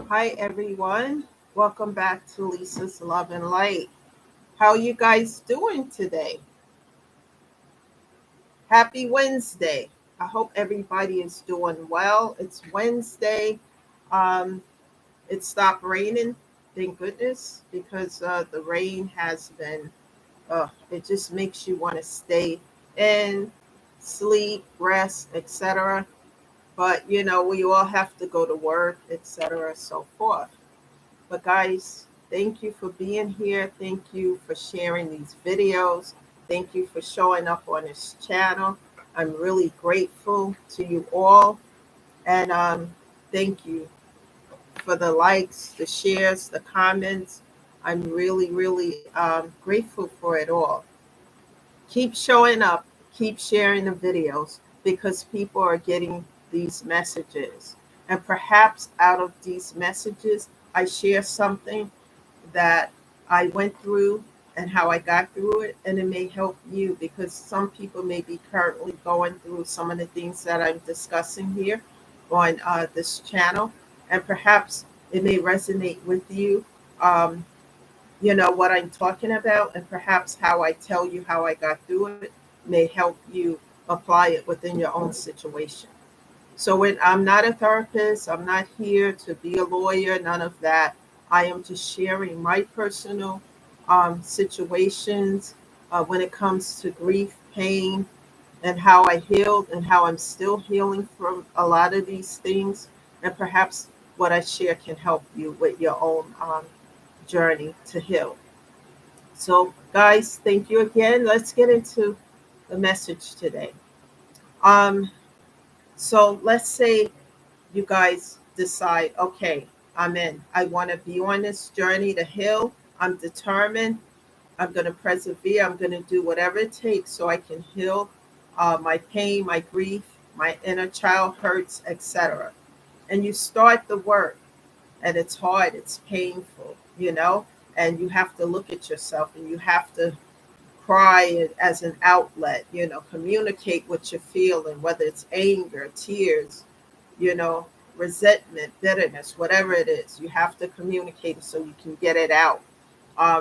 Hi, everyone. Welcome back to Lisa's Love and Light. How you guys doing today? Happy Wednesday. I hope everybody is doing well. It's Wednesday. Um, it stopped raining, thank goodness, because the rain has been, it just makes you want to stay in, sleep, rest, etc. But, we all have to go to work, etc., so forth. But guys, thank you for being here. Thank you for sharing these videos. Thank you for showing up on this channel. I'm really grateful to you all. And thank you for the likes, the shares, the comments. I'm really, really grateful for it all. Keep showing up, keep sharing the videos because people are getting these messages. And perhaps out of these messages, I share something that I went through and how I got through it, and it may help you because some people may be currently going through some of the things that I'm discussing here on this channel, and perhaps it may resonate with you. Um, you know what I'm talking about, and perhaps how I tell you how I got through it may help you apply it within your own situation. So I'm not a therapist, I'm not here to be a lawyer, none of that. I am just sharing my personal situations when it comes to grief, pain, and how I healed and how I'm still healing from a lot of these things. And perhaps what I share can help you with your own journey to heal. So, guys, thank you again. Let's get into the message today. Um, so, let's say you guys decide, okay, I'm in. I want to be on this journey to heal. I'm determined. I'm going to persevere. I'm going to do whatever it takes so I can heal my pain, my grief, my inner child hurts, etc. And you start the work, and it's hard, it's painful, and you have to look at yourself and you have to cry as an outlet, communicate what you're feeling, whether it's anger, tears, you know, resentment, bitterness, whatever it is. You have to communicate it so you can get it out.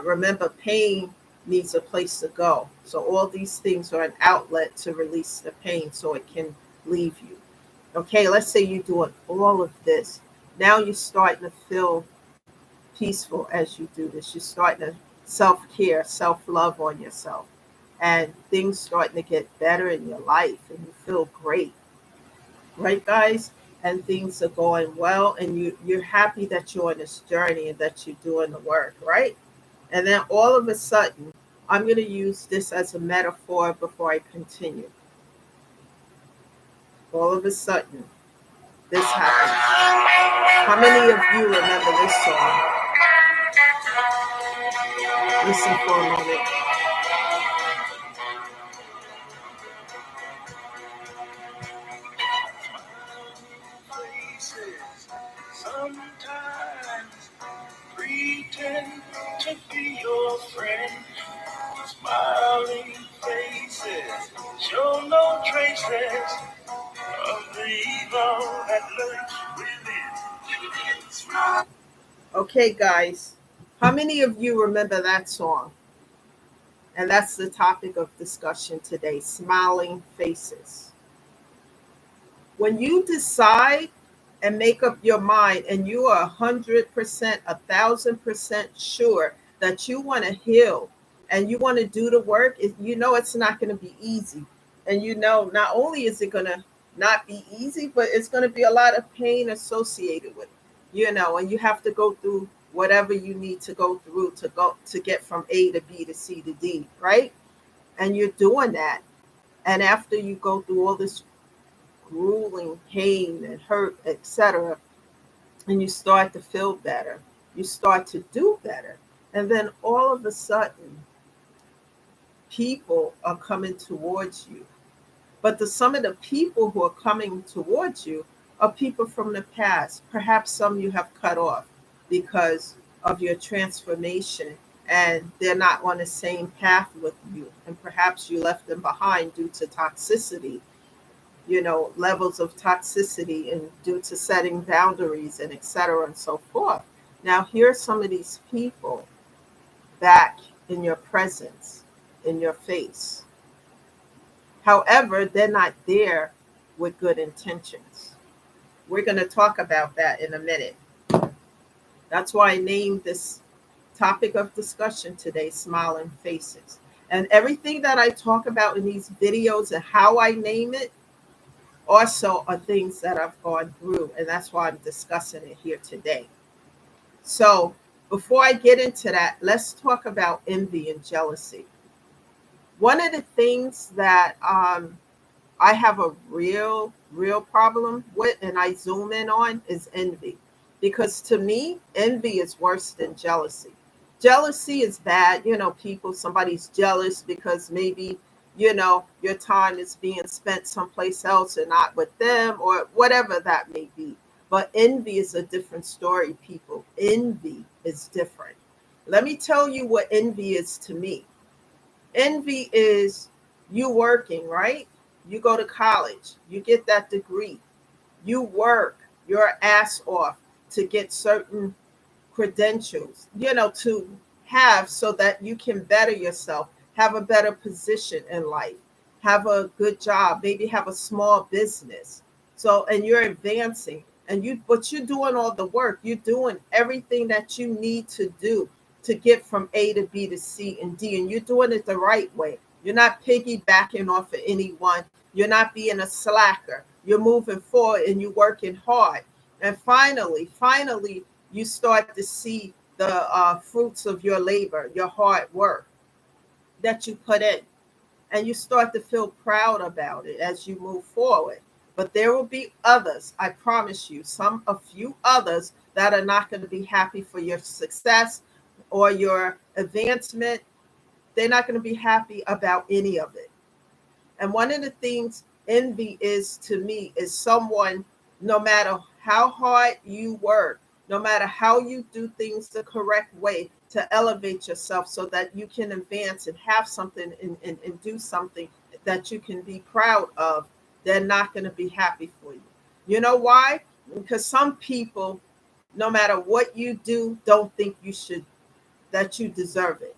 Remember, pain needs a place to go. So all these things are an outlet to release the pain so it can leave you. Okay, let's say you're doing all of this. Now you're starting to feel peaceful as you do this. You're starting to self-care, self-love on yourself. And things starting to get better in your life and you feel great. Right, guys? And things are going well and you're happy that you're on this journey and that you're doing the work, right? And then all of a sudden, I'm going to use this as a metaphor before I continue. All of a sudden, this happens. How many of you remember this song? Listen for a moment. Sometimes pretend to be your friend. Smiling faces show no traces of the evil that lurks within. Okay, guys, how many of you remember that song? And that's the topic of discussion today, smiling faces. When you decide and make up your mind and you are 100%, 1,000% sure that you want to heal and you want to do the work, you know it's not going to be easy. And you know, not only is it going to not be easy, but it's going to be a lot of pain associated with it, and you have to go through whatever you need to go through to get from A to B to C to D, right? And you're doing that. And after you go through all this grueling pain and hurt, etc., and you start to feel better, you start to do better. And then all of a sudden, people are coming towards you. But some of the people who are coming towards you are people from the past. Perhaps some you have cut off because of your transformation and they're not on the same path with you. And perhaps you left them behind due to toxicity. levels of toxicity and due to setting boundaries and et cetera and so forth. Now, here are some of these people back in your presence, in your face. However, they're not there with good intentions. We're going to talk about that in a minute. That's why I named this topic of discussion today Smiling Faces. And everything that I talk about in these videos and how I name it also are things that I've gone through. And that's why I'm discussing it here today. So before I get into that, let's talk about envy and jealousy. One of the things that I have a real problem with, and I zoom in on, is envy. Because to me, envy is worse than jealousy. Jealousy is bad. Somebody's jealous because maybe, your time is being spent someplace else and not with them or whatever that may be. But envy is a different story, people. Envy is different. Let me tell you what envy is to me. Envy is you working, right? You go to college, you get that degree, you work your ass off to get certain credentials, to have so that you can better yourself, have a better position in life, have a good job, maybe have a small business. So, and you're advancing but you're doing all the work. You're doing everything that you need to do to get from A to B to C and D, and you're doing it the right way. You're not piggybacking off of anyone. You're not being a slacker. You're moving forward and you're working hard. And finally, you start to see the fruits of your labor, your hard work that you put in, and you start to feel proud about it as you move forward. But there will be others, I promise you, a few others that are not going to be happy for your success or your advancement. They're not going to be happy about any of it. And one of the things envy is to me is someone, no matter how hard you work, no matter how you do things the correct way to elevate yourself so that you can advance and have something and do something that you can be proud of, they're not going to be happy for you. You know why? Because some people, no matter what you do, don't think that you deserve it.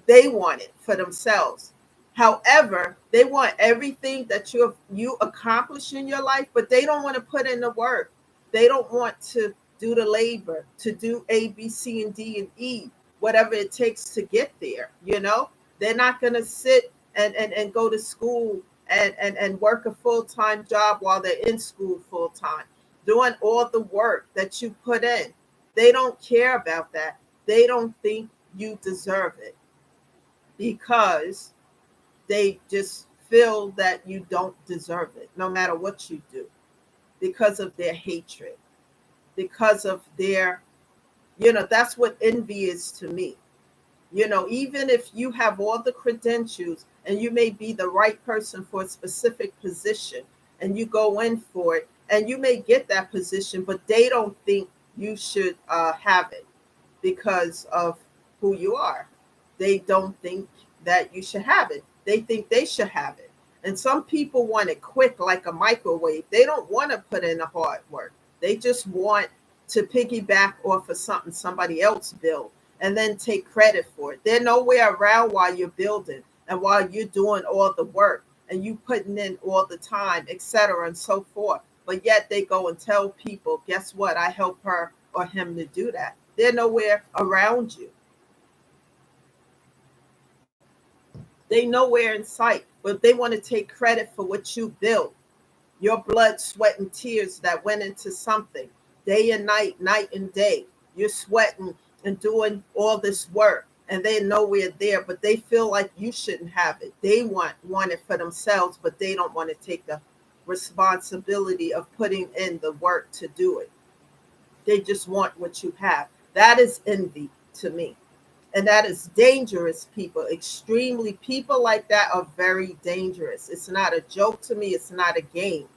They want it for themselves. However, they want everything that you accomplish in your life, but they don't want to put in the work. They don't want to do the labor, to do A, B, C, and D, and E, whatever it takes to get there. They're not going to sit and go to school and work a full-time job while they're in school full-time, doing all the work that you put in. They don't care about that. They don't think you deserve it, because they just feel that you don't deserve it, no matter what you do, because of their hatred, because of that's what envy is to me. Even if you have all the credentials and you may be the right person for a specific position and you go in for it and you may get that position, but they don't think you should have it because of who you are. They don't think that you should have it. They think they should have it. And some people want it quick, like a microwave. They don't want to put in the hard work. They just want to piggyback off of something somebody else built and then take credit for it. They're nowhere around while you're building and while you're doing all the work and you putting in all the time, etc. and so forth. But yet they go and tell people, guess what? I helped her or him to do that. They're nowhere around you. They nowhere in sight, but they want to take credit for what you built. Your blood, sweat, and tears that went into something day and night and day. You're sweating and doing all this work, and they're nowhere there, but they feel like you shouldn't have it. They want it for themselves, but they don't want to take the responsibility of putting in the work to do it. They just want what you have. That is envy to me. And that is dangerous, people. Extremely, people like that are very dangerous. It's not a joke to me. It's not a game.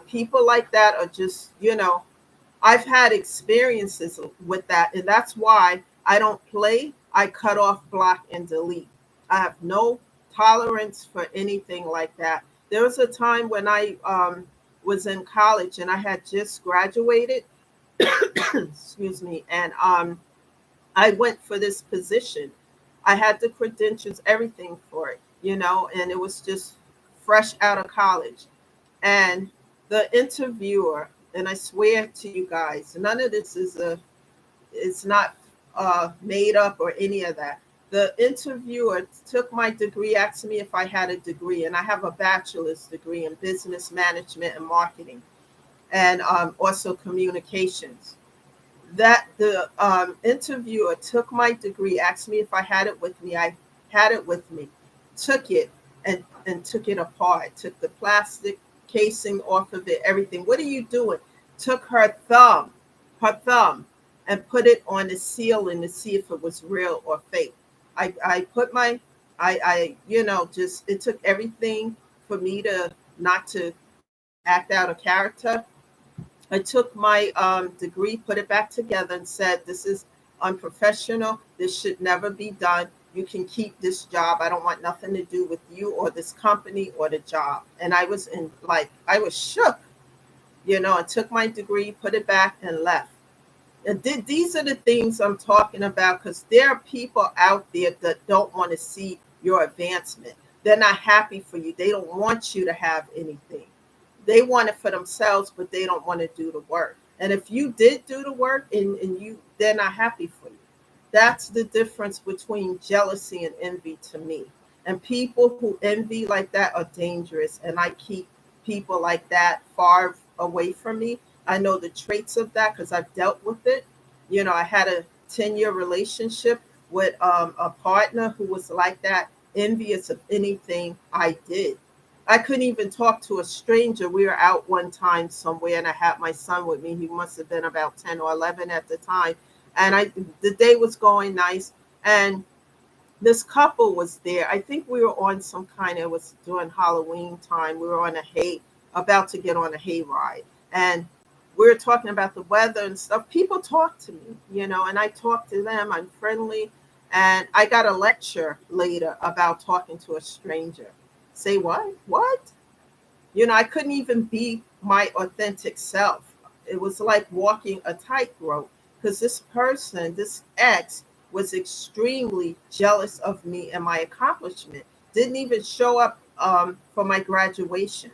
People like that are just, I've had experiences with that. And that's why I don't play. I cut off, block, and delete. I have no tolerance for anything like that. There was a time when I was in college and I had just graduated. Excuse me. And I went for this position. I had the credentials, everything for it, and it was just fresh out of college. And the interviewer, and I swear to you guys, none of this it's not made up or any of that. The interviewer took my degree, asked me if I had a degree, and I have a bachelor's degree in business management and marketing, and also communications. That the interviewer took my degree, asked me if I had it with me. I had it with me, took it and took it apart, took the plastic casing off of it, everything. What are you doing? Took her thumb, and put it on the ceiling to see if it was real or fake. I put my, just, it took everything for me to not to act out of character. I took my degree, put it back together, and said, "This is unprofessional. This should never be done. You can keep this job. I don't want nothing to do with you or this company or the job." And I was I was shook, I took my degree, put it back, and left. And these are the things I'm talking about, because there are people out there that don't want to see your advancement. They're not happy for you. They don't want you to have anything. They want it for themselves, but they don't want to do the work. And if you did do the work and they're not happy for you. That's the difference between jealousy and envy to me. And people who envy like that are dangerous. And I keep people like that far away from me. I know the traits of that because I've dealt with it. I had a 10-year relationship with a partner who was like that, envious of anything I did. I couldn't even talk to a stranger. We were out one time somewhere and I had my son with me. He must have been about 10 or 11 at the time. And the day was going nice. And this couple was there. I think we were on some kind, it was during Halloween time. We were about to get on a hayride. And we were talking about the weather and stuff. People talk to me, and I talk to them. I'm friendly. And I got a lecture later about talking to a stranger. Say what? What? I couldn't even be my authentic self. It was like walking a tightrope because this person, this ex, was extremely jealous of me and my accomplishment. Didn't even show up for my graduation.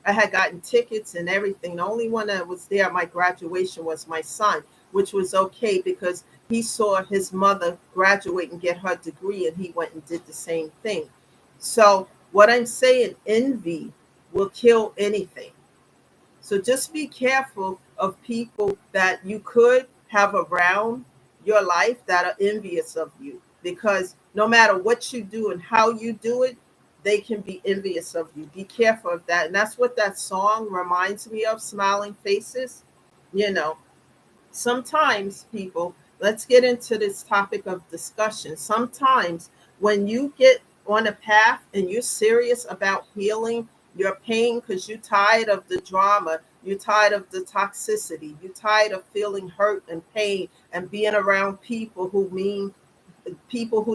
I had gotten tickets and everything. The only one that was there at my graduation was my son, which was okay because he saw his mother graduate and get her degree, and he went and did the same thing. So what I'm saying, envy will kill anything. So just be careful of people that you could have around your life that are envious of you, because no matter what you do and how you do it, they can be envious of you. Be careful of that. And that's what that song reminds me of, Smiling Faces. You know, sometimes people, let's get into this topic of discussion. Sometimes when you get on a path and you're serious about healing your pain because you're tired of the drama, you're tired of the toxicity, you're tired of feeling hurt and pain and being around people who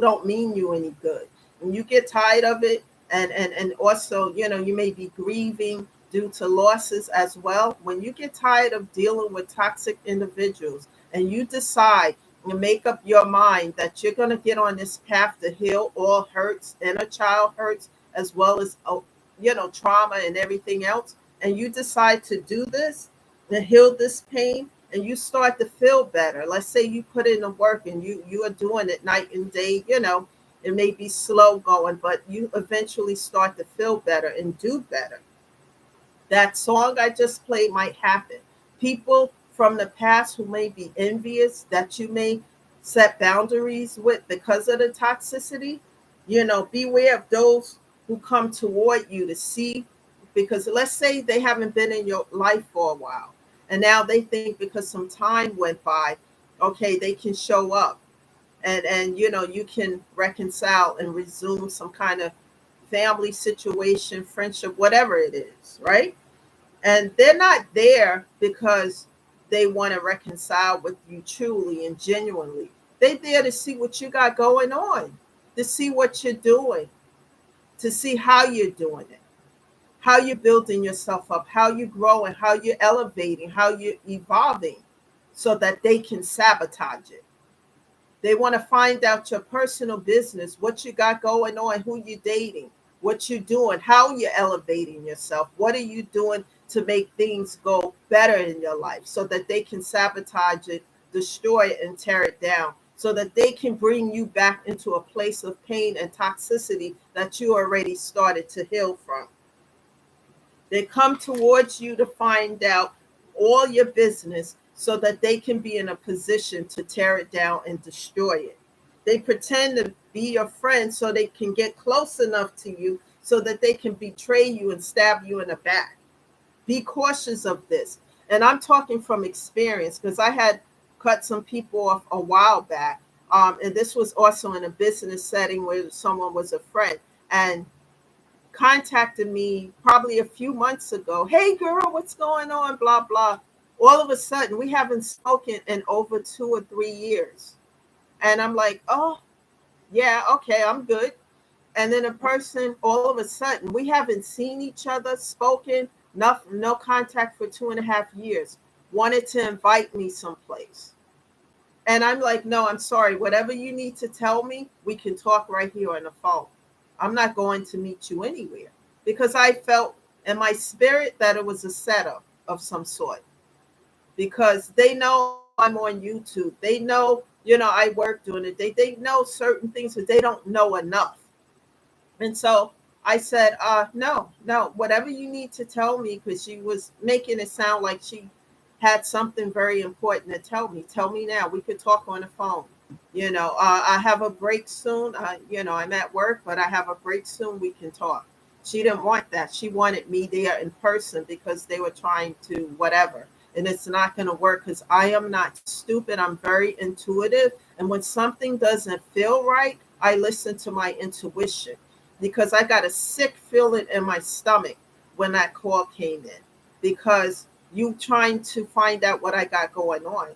don't mean you any good. When you get tired of it, and also, you may be grieving due to losses as well. When you get tired of dealing with toxic individuals and you decide and make up your mind that you're going to get on this path to heal all hurts, inner child hurts, as well as trauma and everything else, and you decide to do this and heal this pain, and you start to feel better. Let's say you put in the work and you are doing it night and day. It may be slow going, but you eventually start to feel better and do better. That song I just played might happen. People from the past who may be envious that you may set boundaries with because of the toxicity, beware of those who come toward you to see, because let's say they haven't been in your life for a while. And now they think because some time went by, okay, they can show up and you can reconcile and resume some kind of family situation, friendship, whatever it is, right? And they're not there because they want to reconcile with you truly and genuinely. They're there to see what you got going on, to see what you're doing, to see how you're doing it, how you're building yourself up, how you're growing, how you're elevating, how you're evolving, so that they can sabotage it. They want to find out your personal business, what you got going on, who you're dating, what you're doing, how you're elevating yourself, what are you doing to make things go better in your life, so that they can sabotage it, destroy it, and tear it down, so that they can bring you back into a place of pain and toxicity that you already started to heal from. They come towards you to find out all your business so that they can be in a position to tear it down and destroy it. They pretend to be your friend so they can get close enough to you so that they can betray you and stab you in the back. Be cautious of this. And I'm talking from experience, because I had cut some people off a while back. And this was also in a business setting where someone was a friend. And contacted me probably a few months ago. Hey girl, what's going on? Blah, blah. All of a sudden, we haven't spoken in over 2 or 3 years. And I'm like, oh, yeah, okay, I'm good. And then a person, all of a sudden, we haven't seen each other, spoken, no contact for 2.5 years, wanted to invite me someplace. And I'm like, no, I'm sorry. Whatever you need to tell me, we can talk right here on the phone. I'm not going to meet you anywhere, because I felt in my spirit that it was a setup of some sort, because they know I'm on YouTube. They know, I work doing it. They know certain things, but they don't know enough. And so I said, no, no, whatever you need to tell me, because she was making it sound like she had something very important to tell me now. We could talk on the phone. I have a break soon. I'm at work, but I have a break soon. We can talk. She didn't want that. She wanted me there in person, because they were trying to whatever. And it's not going to work, because I am not stupid. I'm very intuitive. And when something doesn't feel right, I listen to my intuition, because I got a sick feeling in my stomach when that call came in, because you trying to find out what I got going on.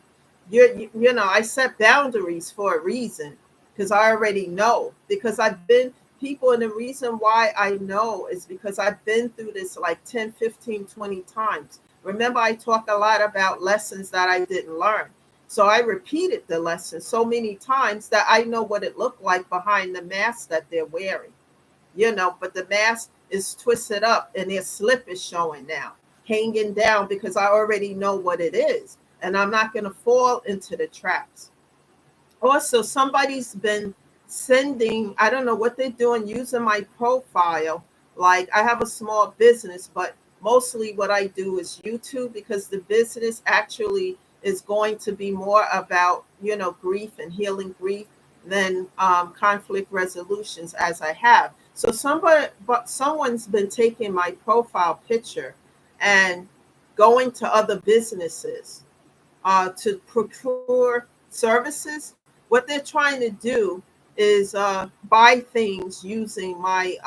I set boundaries for a reason, because I already know, because I've been people. And the reason why I know is because I've been through this like 10, 15, 20 times. Remember, I talk a lot about lessons that I didn't learn. So I repeated the lesson so many times that I know what it looked like behind the mask that they're wearing. But the mask is twisted up and their slip is showing now, hanging down, because I already know what it is. And I'm not going to fall into the traps. Also, somebody's been sending, I don't know what they're doing, using my profile. Like, I have a small business, but mostly what I do is YouTube, because the business actually is going to be more about, grief and healing grief than conflict resolutions, as I have. So someone's been taking my profile picture and going to other businesses to procure services. What they're trying to do is buy things using my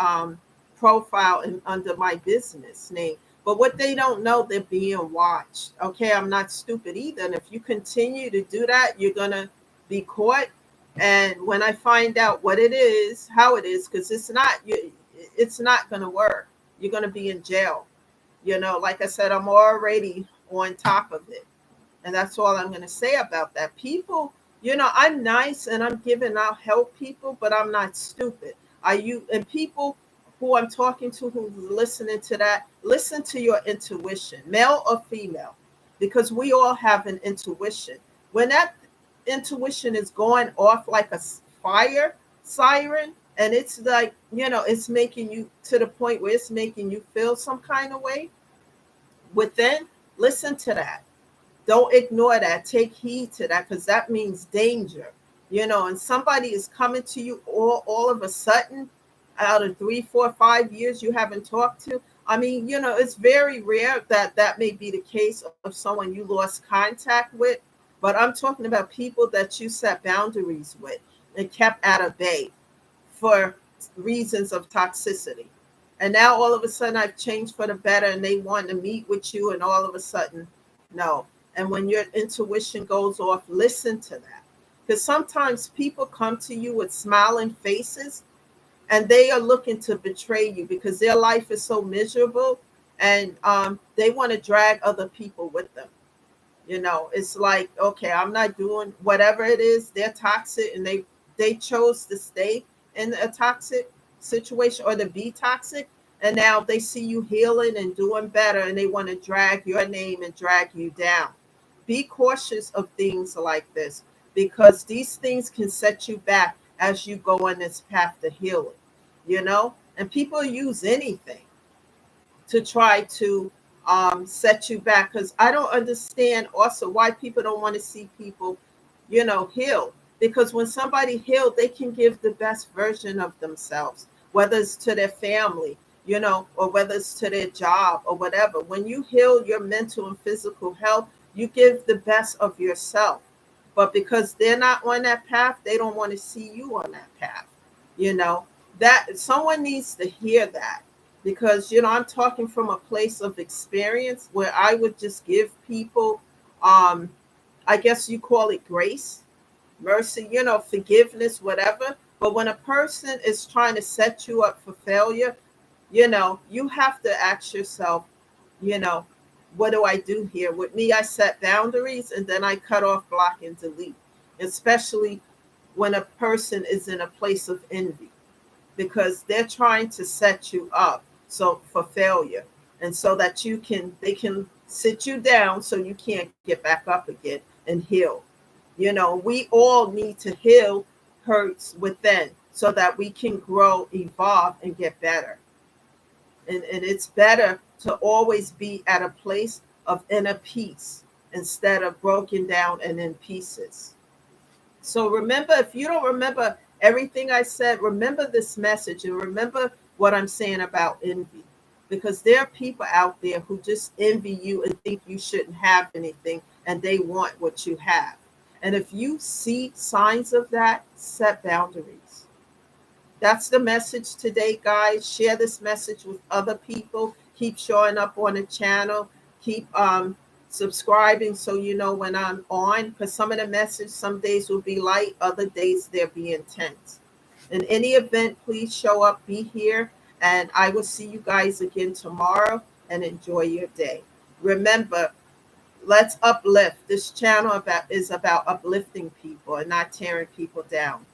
profile and under my business name. But what they don't know, they're being watched. Okay, I'm not stupid either. And if you continue to do that, you're going to be caught. And when I find out what it is, how it is, because it's not going to work. You're going to be in jail. Like I said, I'm already on top of it. And that's all I'm going to say about that. People, I'm nice and I'm giving out help people, but I'm not stupid. And people who I'm talking to who's listening to that, listen to your intuition, male or female, because we all have an intuition. When that intuition is going off like a fire siren, and it's like, it's making you to the point where it's making you feel some kind of way within, listen to that. Don't ignore that. Take heed to that, because that means danger. And somebody is coming to you all of a sudden out of 3, 4, 5 years you haven't talked to. I mean, it's very rare that that may be the case of someone you lost contact with. But I'm talking about people that you set boundaries with and kept at bay for reasons of toxicity. And now all of a sudden I've changed for the better and they want to meet with you, and all of a sudden, no. And when your intuition goes off, listen to that. Because sometimes people come to you with smiling faces, and they are looking to betray you because their life is so miserable, and they want to drag other people with them. It's like, okay, I'm not doing whatever it is. They're toxic, and they chose to stay in a toxic situation or to be toxic, and now they see you healing and doing better, and they want to drag your name and drag you down. Be cautious of things like this, because these things can set you back as you go on this path to healing. And people use anything to try to set you back, because I don't understand also why people don't want to see people heal. Because when somebody healed, they can give the best version of themselves, whether it's to their family, or whether it's to their job or whatever. When you heal your mental and physical health, you give the best of yourself. But because they're not on that path, they don't want to see you on that path. You know, that someone needs to hear that, because I'm talking from a place of experience where I would just give people, um I guess you call it grace, mercy, forgiveness, whatever. But when a person is trying to set you up for failure, you have to ask yourself, you know what do I do here? With me, I set boundaries, and then I cut off, block, and delete, especially when a person is in a place of envy, because they're trying to set you up so for failure, and so that they can sit you down so you can't get back up again and heal. We all need to heal hurts within, so that we can grow, evolve, and get better. And it's better to always be at a place of inner peace instead of broken down and in pieces. So remember, if you don't remember everything I said, remember this message, and remember what I'm saying about envy. Because there are people out there who just envy you and think you shouldn't have anything, and they want what you have. And if you see signs of that, set boundaries. That's the message today, guys. Share this message with other people. Keep showing up on the channel. Keep subscribing so you know when I'm on. Because some of the message, some days will be light, other days they'll be intense. In any event, please show up, be here, and I will see you guys again tomorrow. And enjoy your day. Remember, let's uplift. This channel is about uplifting people and not tearing people down.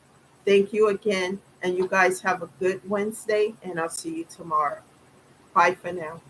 Thank you again, and you guys have a good Wednesday, and I'll see you tomorrow. Bye for now.